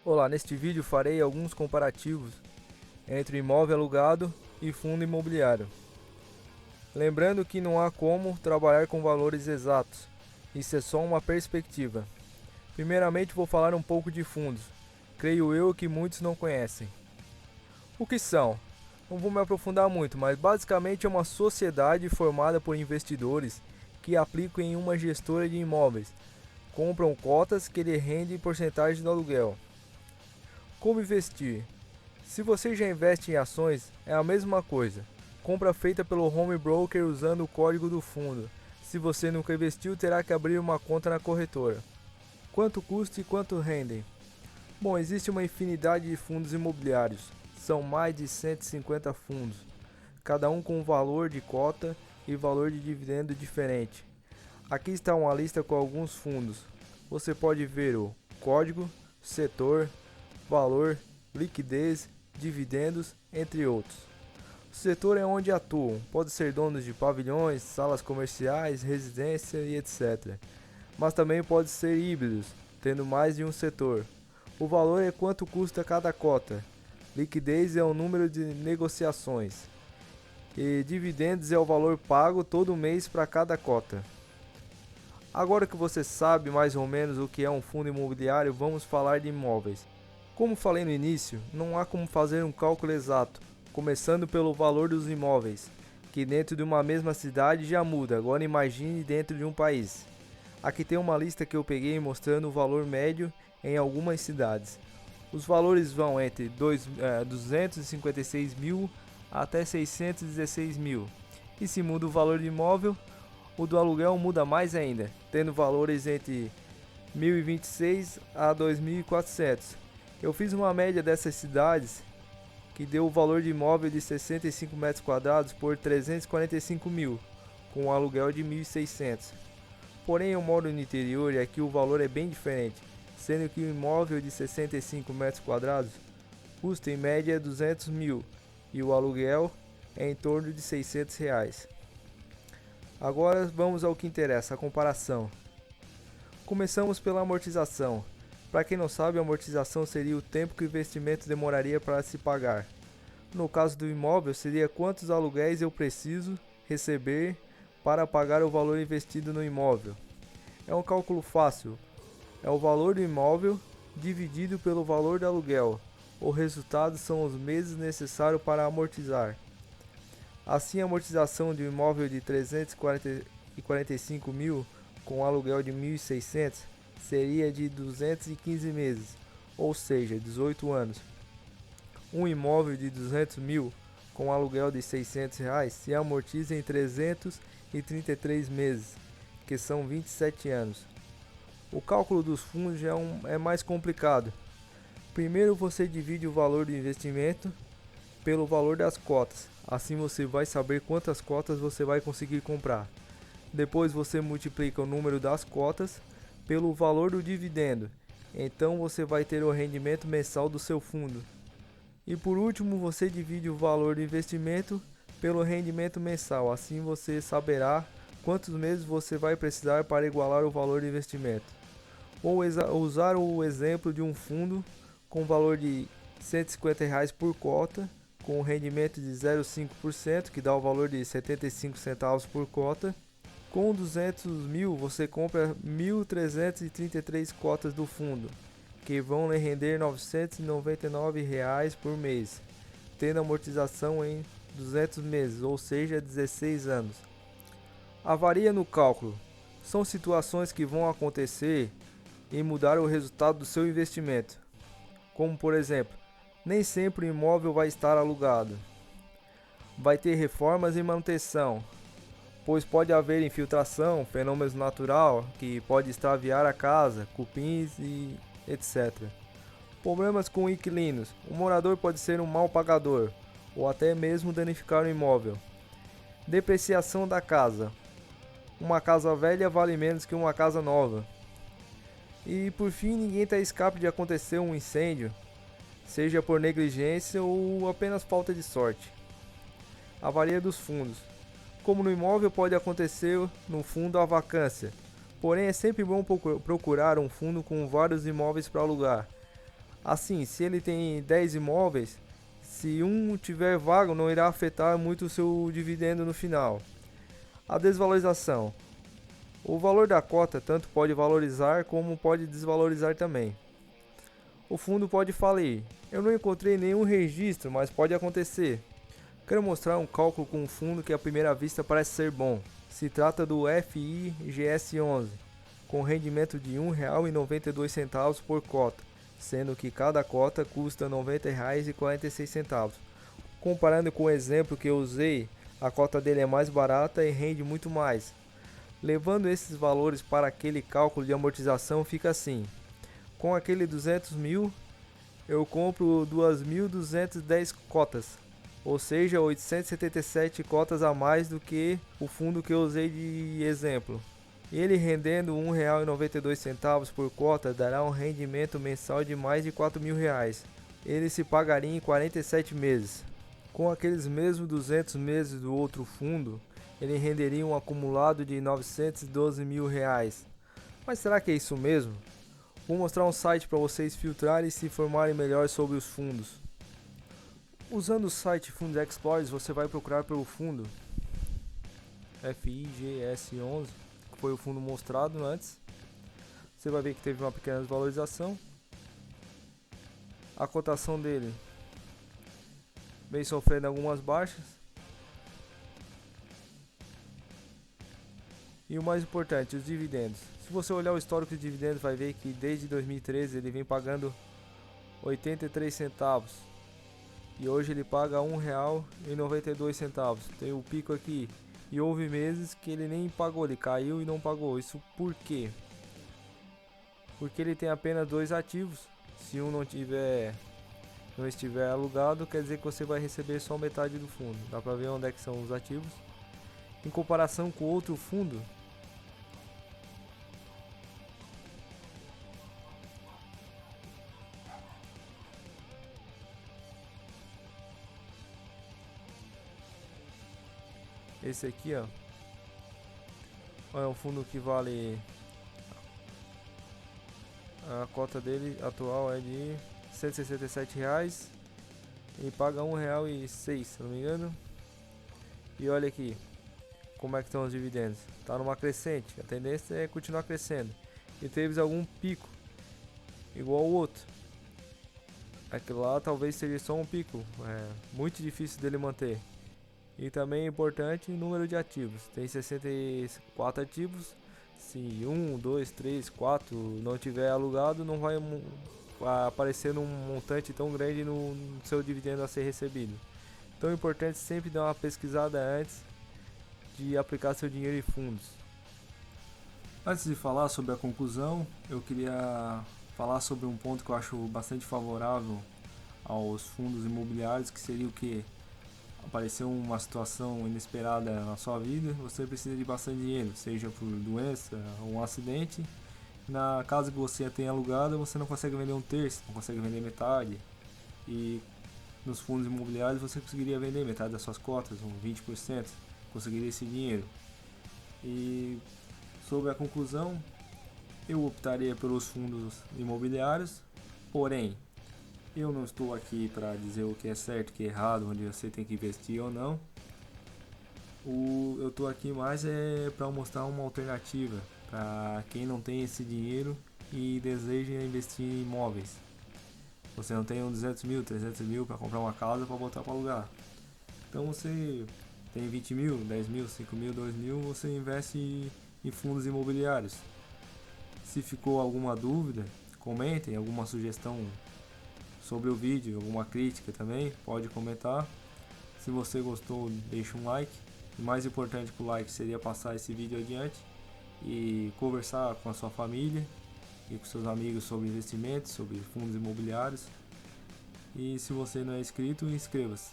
Olá, neste vídeo farei alguns comparativos entre imóvel alugado e fundo imobiliário. Lembrando que não há como trabalhar com valores exatos, isso é só uma perspectiva. Primeiramente vou falar um pouco de fundos, creio eu que muitos não conhecem. O que são? Não vou me aprofundar muito, mas basicamente é uma sociedade formada por investidores que aplicam em uma gestora de imóveis, compram cotas que lhe rendem porcentagem do aluguel. Como investir? Se você já investe em ações, é a mesma coisa. Compra feita pelo home broker usando o código do fundo. Se você nunca investiu, terá que abrir uma conta na corretora. Quanto custa e quanto rendem? Bom, existe uma infinidade de fundos imobiliários. São mais de 150 fundos, cada um com um valor de cota e valor de dividendo diferente. Aqui está uma lista com alguns fundos. Você pode ver o código, setor, valor, liquidez, dividendos, entre outros. O setor é onde atuam, pode ser donos de pavilhões, salas comerciais, residência e etc. Mas também pode ser híbridos, tendo mais de um setor. O valor é quanto custa cada cota. Liquidez é o número de negociações. E dividendos é o valor pago todo mês para cada cota. Agora que você sabe mais ou menos o que é um fundo imobiliário, vamos falar de imóveis. Como falei no início, não há como fazer um cálculo exato, começando pelo valor dos imóveis, que dentro de uma mesma cidade já muda, agora imagine dentro de um país. Aqui tem uma lista que eu peguei mostrando o valor médio em algumas cidades. Os valores vão entre 256 mil até 616 mil. E se muda o valor do imóvel, o do aluguel muda mais ainda, tendo valores entre 1.026 a 2.400. Eu fiz uma média dessas cidades que deu o valor de imóvel de 65 metros quadrados por 345 mil, com um aluguel de 1.600. Porém eu moro no interior e aqui o valor é bem diferente, sendo que o imóvel de 65 metros quadrados custa em média 200 mil e o aluguel é em torno de 600 reais. Agora vamos ao que interessa, a comparação. Começamos pela amortização. Para quem não sabe, a amortização seria o tempo que o investimento demoraria para se pagar. No caso do imóvel, seria quantos aluguéis eu preciso receber para pagar o valor investido no imóvel. É um cálculo fácil. É o valor do imóvel dividido pelo valor do aluguel. O resultado são os meses necessários para amortizar. Assim, a amortização de um imóvel de 345 mil com aluguel de 1.600 seria de 215 meses, ou seja, 18 anos. Um imóvel de 200 mil com aluguel de 600 reais se amortiza em 333 meses, que são 27 anos. O cálculo dos fundos já é mais complicado. Primeiro você divide o valor do investimento pelo valor das cotas, assim você vai saber quantas cotas você vai conseguir comprar. Depois você multiplica o número das cotas pelo valor do dividendo, então você vai ter o rendimento mensal do seu fundo. E por último você divide o valor do investimento pelo rendimento mensal, assim você saberá quantos meses você vai precisar para igualar o valor do investimento. Ou usar o exemplo de um fundo com valor de R$ 150 por cota, com um rendimento de 0,5%, que dá o valor de 75 centavos por cota. Com 200 mil você compra 1.333 cotas do fundo, que vão lhe render R$ 999 por mês, tendo amortização em 200 meses, ou seja, 16 anos. Avaria no cálculo. São situações que vão acontecer e mudar o resultado do seu investimento. Como por exemplo, nem sempre o imóvel vai estar alugado. Vai ter reformas e manutenção, pois pode haver infiltração, fenômenos natural que pode extraviar a casa, cupins e etc. Problemas com inquilinos. O morador pode ser um mau pagador ou até mesmo danificar o imóvel. Depreciação da casa. Uma casa velha vale menos que uma casa nova. E por fim, ninguém está a escape de acontecer um incêndio, seja por negligência ou apenas falta de sorte. Avaria dos fundos. Como no imóvel pode acontecer no fundo a vacância, porém é sempre bom procurar um fundo com vários imóveis para alugar. Assim, se ele tem 10 imóveis, se um tiver vago, não irá afetar muito o seu dividendo no final. A desvalorização. O valor da cota tanto pode valorizar como pode desvalorizar também. O fundo pode falir. Eu não encontrei nenhum registro, mas pode acontecer. Quero mostrar um cálculo com um fundo que à primeira vista parece ser bom. Se trata do FIGS11, com rendimento de R$ 1,92 por cota, sendo que cada cota custa R$ 90,46. Comparando com o exemplo que eu usei, a cota dele é mais barata e rende muito mais. Levando esses valores para aquele cálculo de amortização, fica assim: com aquele 200 mil, eu compro 2.210 cotas, ou seja, 877 cotas a mais do que o fundo que eu usei de exemplo. Ele rendendo R$ 1,92 por cota dará um rendimento mensal de mais de R$ 4.000. Ele se pagaria em 47 meses. Com aqueles mesmos 200 meses do outro fundo, ele renderia um acumulado de R$ 912 mil. Mas será que é isso mesmo? Vou mostrar um site para vocês filtrarem e se informarem melhor sobre os fundos. Usando o site Fundos Explorers, você vai procurar pelo fundo FIGS11, que foi o fundo mostrado antes. Você vai ver que teve uma pequena desvalorização. A cotação dele vem sofrendo algumas baixas. E o mais importante, os dividendos. Se você olhar o histórico de dividendos, vai ver que desde 2013 ele vem pagando 83 centavos. E hoje ele paga R$ 1,92. Tem o pico aqui. E houve meses que ele nem pagou, ele caiu e não pagou. Isso por quê? Porque ele tem apenas 2 ativos. Se um não estiver alugado, quer dizer que você vai receber só metade do fundo. Dá pra ver onde é que são os ativos. Em comparação com outro fundo, esse aqui, ó, é um fundo que vale, a cota dele atual é de R$ 167 e paga R$ 1,06, se não me engano. E olha aqui como é que estão os dividendos. Tá numa crescente, a tendência é continuar crescendo. E teve algum pico igual o outro. Aquilo lá talvez seja só um pico, é muito difícil dele manter. E também é importante o número de ativos. Tem 64 ativos. Se 1, 2, 3, 4 não tiver alugado, não vai aparecer num montante tão grande no seu dividendo a ser recebido. Então é importante sempre dar uma pesquisada antes de aplicar seu dinheiro em fundos. Antes de falar sobre a conclusão, eu queria falar sobre um ponto que eu acho bastante favorável aos fundos imobiliários, que seria o que? Apareceu uma situação inesperada na sua vida, você precisa de bastante dinheiro, seja por doença ou um acidente. Na casa que você tem alugada, você não consegue vender um terço, não consegue vender metade. E nos fundos imobiliários você conseguiria vender metade das suas cotas, uns 20%, conseguiria esse dinheiro. E sobre a conclusão, eu optaria pelos fundos imobiliários, porém, eu não estou aqui para dizer o que é certo, o que é errado, onde você tem que investir ou não. Eu estou aqui mais para mostrar uma alternativa para quem não tem esse dinheiro e deseja investir em imóveis. Você não tem uns 200 mil, 300 mil para comprar uma casa para botar para alugar. Então você tem 20 mil, 10 mil, 5 mil, 2 mil, você investe em fundos imobiliários. Se ficou alguma dúvida, comentem, alguma sugestão sobre o vídeo, alguma crítica também, pode comentar. Se você gostou, deixa um like. O mais importante que o like seria passar esse vídeo adiante e conversar com a sua família e com seus amigos sobre investimentos, sobre fundos imobiliários. E se você não é inscrito, inscreva-se.